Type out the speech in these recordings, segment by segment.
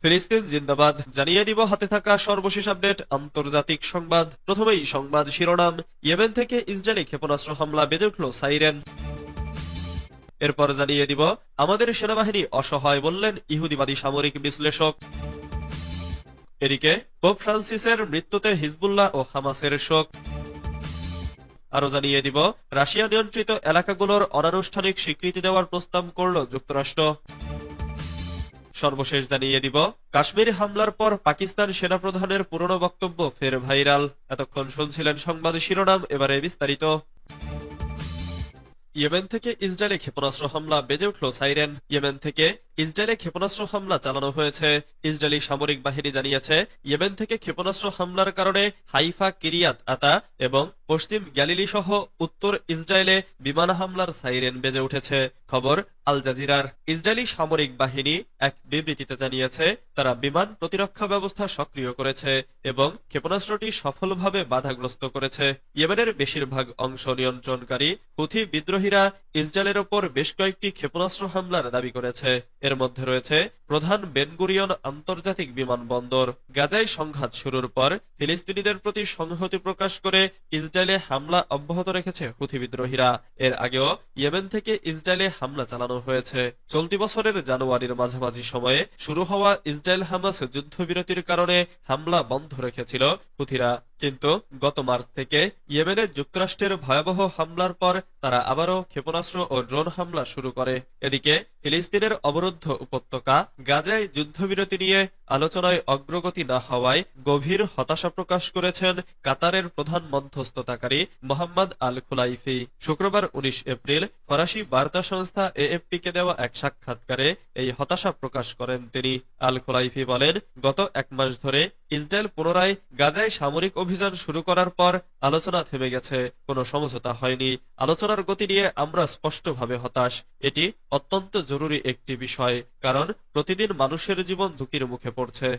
ফিলিস্তিন জিন্দাবাদ জানিয়ে দিব হাতে থাকা সর্বশেষ আপডেট আন্তর্জাতিক সংবাদ। প্রথমেই সংবাদ শিরোনাম, ইয়েমেন থেকে ইসরায়েলি ক্ষেপণাস্ত্র হামলা, বেজে উঠল সাইরেন। এরপর জানিয়ে দিব আমাদের সেনাবাহিনী অসহায় বললেন ইহুদিবাদী সামরিক বিশ্লেষক। এদিকে পোপ ফ্রান্সিসের মৃত্যুতে হিজবুল্লাহ ও হামাসের শোক। আরো জানিয়ে দিব রাশিয়া নিয়ন্ত্রিত এলাকাগুলোর অনানুষ্ঠানিক স্বীকৃতি দেওয়ার প্রস্তাব করল যুক্তরাষ্ট্র। সর্বশেষ জানিয়ে দিব কাশ্মীর হামলার পর পাকিস্তান সেনাপ্রধানের পুরনো বক্তব্য ফের ভাইরাল। এতক্ষণ শুনছিলেন সংবাদ শিরোনাম, এবারে বিস্তারিত। ইয়েমেন থেকে ইসরায়েলে ক্ষেপণাস্ত্র হামলা, বেজে উঠল সাইরেন। ইয়েমেন থেকে ইসরায়েলে ক্ষেপণাস্ত্র হামলা চালানো হয়েছে। ইসরায়েলি সামরিক বাহিনী জানিয়েছে ইয়েমেন থেকে ক্ষেপণাস্ত্র হামলার কারণে হাইফা, কিরিয়াত আতা এবং পশ্চিম গ্যালিলি সহ উত্তর ইসরায়েলে বিমান হামলার সাইরেন বেজে উঠেছে। খবর আল জাজিরার। ইসরায়েলি সামরিক বাহিনী এক বিবৃতিতে জানিয়েছে তারা বিমান প্রতিরক্ষা ব্যবস্থা সক্রিয় করেছে এবং ক্ষেপণাস্ত্রটি সফলভাবে বাধাগ্রস্ত করেছে। ইয়েমেনের বেশিরভাগ অংশ নিয়ন্ত্রণকারী হুথি বিদ্রোহীরা ইসরায়েলের ওপর বেশ কয়েকটি ক্ষেপণাস্ত্র হামলার দাবি করেছে। এর মধ্যে রয়েছে প্রধান বেনগুরিয়ন আন্তর্জাতিক বিমানবন্দর। গাজায় সংঘাত শুরুর পর ফিলিস্তিনিদের প্রতি সংহতি প্রকাশ করে ইসরায়েলে হামলা অব্যাহত রেখেছে হুথি বিদ্রোহীরা। এর আগেও ইয়েমেন থেকে ইসরায়েলে হামলা চালানো হয়েছে। চলতি বছরের জানুয়ারির মাঝামাঝি সময়ে শুরু হওয়া ইসরায়েল হামাস যুদ্ধবিরতির কারণে হামলা বন্ধ রেখেছিল হুথিরা, কিন্তু গত মার্চ থেকে ইয়েমেনে যুক্তরাষ্ট্রের ভয়াবহ হামলার পর তারা আবারও ক্ষেপণাস্ত্র ও ড্রোন হামলা শুরু করে। এদিকে ফিলিস্তিনের অবরুদ্ধ উপত্যকা গাজায় যুদ্ধবিরতি নিয়ে আলোচনায় অগ্রগতি না হওয়ায় গভীর হতাশা প্রকাশ করেছেন কাতারের প্রধান মধ্যস্থতাকারী মোহাম্মদ আল খুলাইফি। শুক্রবার 19 এপ্রিল ফরাসি বার্তা সংস্থা এএফপি-কে দেওয়া এক সাক্ষাৎকারে এই হতাশা প্রকাশ করেন তিনি। আল খুলাইফি বলেন, গত এক মাস ধরে ইসরায়েল পুনরায় গাজায় সামরিক অভিযান শুরু করার পর আলোচনা থেমে গেছে, কোনো সমঝোতা হয়নি। আলোচনার গতি নিয়ে আমরা স্পষ্টভাবে হতাশ। এটি অত্যন্ত জরুরি একটি বিষয়, কারণ প্রতিদিন মানুষের জীবন ঝুঁকির মুখে পড়ছে।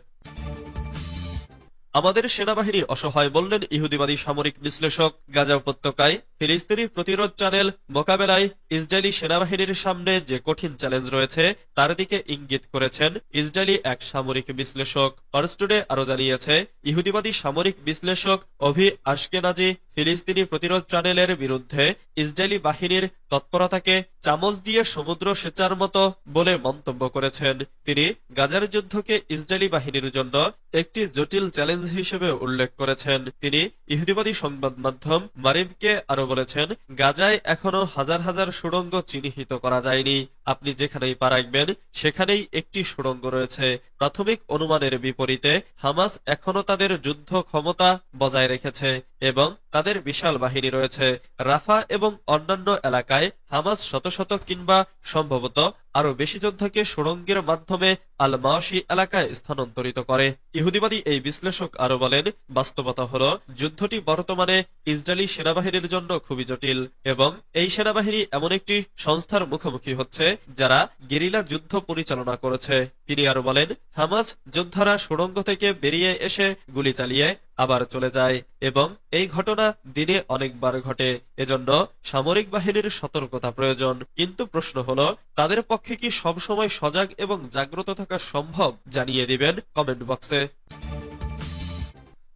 আমাদের সেনাবাহিনী অসহায় বললেন ইহুদিবাদী সামরিক বিশ্লেষক। গাজা উপত্যকায় ফিলিস্তিনি প্রতিরোধ চ্যানেল মোকাবেলায় ইসরায়েলি সেনাবাহিনীর সামনে যে কঠিন চ্যালেঞ্জ রয়েছে তার দিকে ইঙ্গিত করেছেন ইসরায়েলি এক সামরিক বিশ্লেষক। পার্স টুডে আরো জানিয়েছে ইহুদিবাদী সামরিক বিশ্লেষক অভি আশকেনাজি ফিলিস্তিনি প্রতিরোধ চ্যানেলের বিরুদ্ধে ইসরায়েলি বাহিনীর তৎপরতাকে চামচ দিয়ে সমুদ্র সেচার মতো বলে মন্তব্য করেছেন। তিনি গাজার যুদ্ধকে ইসরায়েলি বাহিনীর জন্য একটি জটিল চ্যালেঞ্জ হিসেবে উল্লেখ করেছেন। তিনি ইহুদিবাদী সংবাদ মাধ্যম মারিবকে আরো বলেছেন, গাজায় এখনো হাজার হাজার সুড়ঙ্গ চিহ্নিত করা যায়নি। আপনি যেখানেই পা রাখবেন সেখানেই একটি সুড়ঙ্গ রয়েছে। প্রাথমিক অনুমানের বিপরীতে হামাস এখনো তাদের যুদ্ধ ক্ষমতা বজায় রেখেছে এবং তাদের বিশাল বাহিনী রয়েছে। রাফা এবং অন্যান্য এলাকায় হামাস শত শত কিংবা সম্ভবত আরো বেশি যোদ্ধাকে সুড়ঙ্গের মাধ্যমে আল মাওশি এলাকায় স্থানান্তরিত করে। ইহুদিবাদী এই বিশ্লেষক আরো বলেন, বাস্তবতা হল যুদ্ধটি বর্তমানে ইসরায়েলি সেনাবাহিনীর জন্য খুবই জটিল এবং এই সেনাবাহিনী এমন একটি সংস্থার মুখোমুখি হচ্ছে যারা গেরিলা যুদ্ধ পরিচালনা করেছে। তিনি আরো বলেন, হামাস যোদ্ধারা সুড়ঙ্গ থেকে বেরিয়ে এসে গুলি চালিয়ে আবার চলে যায় এবং এই ঘটনা দিনে অনেকবার ঘটে। এজন্য সামরিক বাহিনীর সতর্কতা প্রয়োজন। কিন্তু প্রশ্ন হলো, তাদের পক্ষে কি সবসময় সজাগ এবং জাগ্রত থাকা সম্ভব? জানিয়ে দিবেন কমেন্ট বক্সে।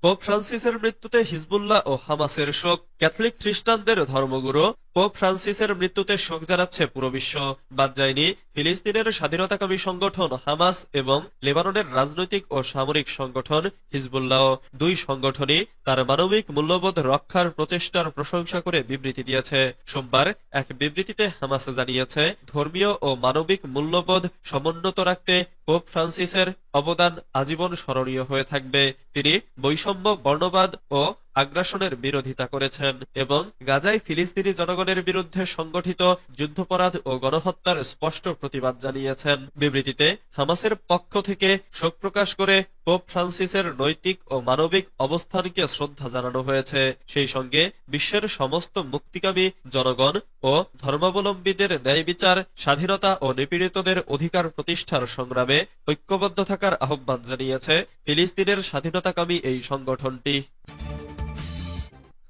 পোপ ফ্রান্সিসের মৃত্যুতে হিজবুল্লাহ ও হামাসের শোক। ক্যাথলিক খ্রিস্টানদের ধর্মগুরু পোপ ফ্রান্সিসের মৃত্যুতে শোক জানাচ্ছে পুরো বিশ্ব। বাদ যায়নি ফিলিস্তিনের স্বাধীনতাকামী সংগঠন হামাস এবং লেবাননের রাজনৈতিক ও সামরিক সংগঠন হিজবুল্লাহ। দুই সংগঠনই তার মানবিক মূল্যবোধ রক্ষার প্রচেষ্টার প্রশংসা করে বিবৃতি দিয়েছে। সোমবার এক বিবৃতিতে হামাস জানিয়েছে, ধর্মীয় ও মানবিক মূল্যবোধ সমুন্নত রাখতে পোপ ফ্রান্সিসের অবদান আজীবন স্মরণীয় হয়ে থাকবে। তিনি বৈষম্য, বর্ণবাদ ও আগ্রাসনের বিরোধিতা করেছেন এবং গাজায় ফিলিস্তিনি জনগণের বিরুদ্ধে সংগঠিত যুদ্ধাপরাধ ও গণহত্যার স্পষ্ট প্রতিবাদ জানিয়েছেন। বিবৃতিতে হামাসের পক্ষ থেকে শোক প্রকাশ করে পোপ ফ্রান্সিসের নৈতিক ও মানবিক অবস্থানকে শ্রদ্ধা জানানো হয়েছে। সেই সঙ্গে বিশ্বের সমস্ত মুক্তিকামী জনগণ ও ধর্মাবলম্বীদের ন্যায় বিচার, স্বাধীনতা ও নিপীড়িতদের অধিকার প্রতিষ্ঠার সংগ্রামে ঐক্যবদ্ধ থাকার আহ্বান জানিয়েছে ফিলিস্তিনের স্বাধীনতাকামী এই সংগঠনটি।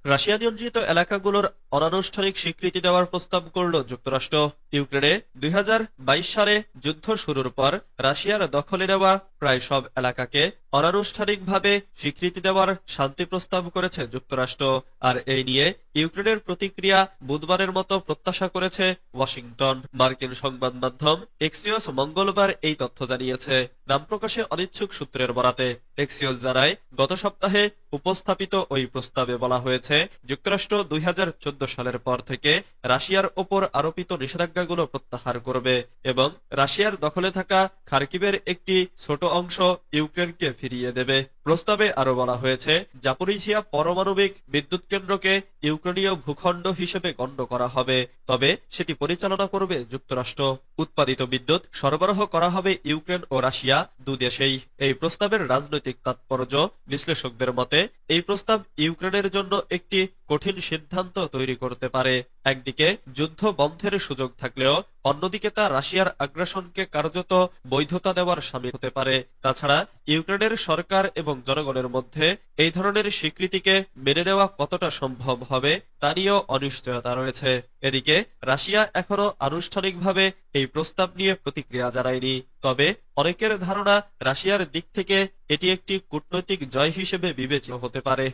রাশিয়া নিয়ন্ত্রিত এলাকাগুলোর অনানুষ্ঠানিক স্বীকৃতি দেওয়ার প্রস্তাব করল যুক্তরাষ্ট্র। ইউক্রেনে 2022 সালে যুদ্ধ শুরুর পর রাশিয়ার দখলে নেওয়া প্রায় সব এলাকাকে অনানুষ্ঠানিকভাবে স্বীকৃতি দেওয়ার শান্তি প্রস্তাব করেছে যুক্তরাষ্ট্র। আর এই নিয়ে ইউক্রেনের প্রতিক্রিয়া বুধবারের মতো প্রত্যাশা করেছে ওয়াশিংটন। মার্কিন সংবাদ মাধ্যম এক্সিওস মঙ্গলবার এই তথ্য জানিয়েছে, নাম প্রকাশে অনিচ্ছুক সূত্রের বরাতে। এক্সিওস জানায়, গত সপ্তাহে উপস্থাপিত ওই প্রস্তাবে বলা হয়েছে, যুক্তরাষ্ট্র 2014 সালের পর থেকে রাশিয়ার ওপর আরোপিত নিষেধাজ্ঞাগুলো প্রত্যাহার করবে এবং রাশিয়ার দখলে থাকা খার্কিভের একটি ছোট অংশ ইউক্রেনকে ফিরিয়ে দেবে। প্রস্তাবে আরো বলা হয়েছে, জাপোরিঝিয়া পারমাণবিক বিদ্যুৎ কেন্দ্রকে ইউক্রেনীয় ভূখণ্ড হিসেবে গণ্য করা হবে, তবে সেটি পরিচালনা করবে যুক্তরাষ্ট্র। উৎপাদিত বিদ্যুৎ সরবরাহ করা হবে ইউক্রেন ও রাশিয়া দুদেশেই। এই প্রস্তাবের রাজনৈতিক তাৎপর্য, বিশ্লেষকদের মতে এই প্রস্তাব ইউক্রেনের জন্য একটি কঠিন সিদ্ধান্ত তৈরি করতে পারে। একদিকে যুদ্ধ বন্ধের সুযোগ থাকলেও অন্যদিকে তা রাশিয়ার আগ্রাসনকে কার্যত বৈধতা দেওয়ার শামিল হতে পারে। তাছাড়া ইউক্রেনের সরকার এবং জনগণের মধ্যে এই ধরনের স্বীকৃতিকে মেনে নেওয়া কতটা সম্ভব হবে তা নিয়েও অনিশ্চয়তা রয়েছে। এদিকে রাশিয়া এখনো আনুষ্ঠানিকভাবে এই প্রস্তাব নিয়ে প্রতিক্রিয়া জানায়নি, তবে অনেকের ধারণা রাশিয়ার দিক থেকে এটি একটি কূটনৈতিক জয় হিসেবে বিবেচিত হতে পারে।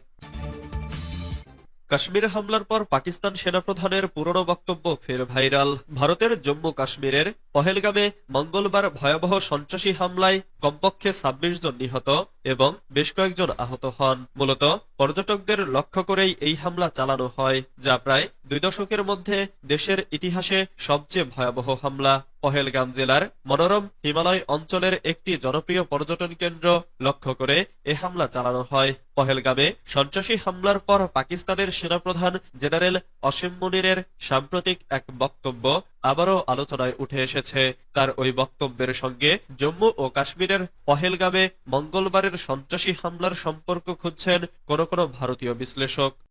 কাশ্মীর হামলার পর পাকিস্তান সেনাপ্রধানের পুরনো বক্তব্য ফের ভাইরাল। ভারতের জম্মু কাশ্মীরের পহেলগামে মঙ্গলবার ভয়াবহ সন্ত্রাসী হামলায় কমপক্ষে 26 জন নিহত এবং বেশ কয়েকজন আহত হন। মূলত পর্যটকদের লক্ষ্য করেই এই হামলা চালানো হয়, যা প্রায় 2 দশকের মধ্যে দেশের ইতিহাসে সবচেয়ে ভয়াবহ হামলা। পহেলগাম জেলার মনোরম হিমালয় অঞ্চলের একটি জনপ্রিয় পর্যটন কেন্দ্র লক্ষ্য করে এ হামলা চালানো হয়। পহেলগামে সন্ত্রাসী হামলার পর পাকিস্তানের সেনাপ্রধান জেনারেল অসীম মুনিরের সাম্প্রতিক এক বক্তব্য আবারও আলোচনায় উঠে এসেছে। তার ওই বক্তব্যের সঙ্গে জম্মু ও কাশ্মীরের পহেলগামে মঙ্গলবারের সন্ত্রাসী হামলার সম্পর্ক খুঁজছেন কোন ভারতীয় বিশ্লেষক।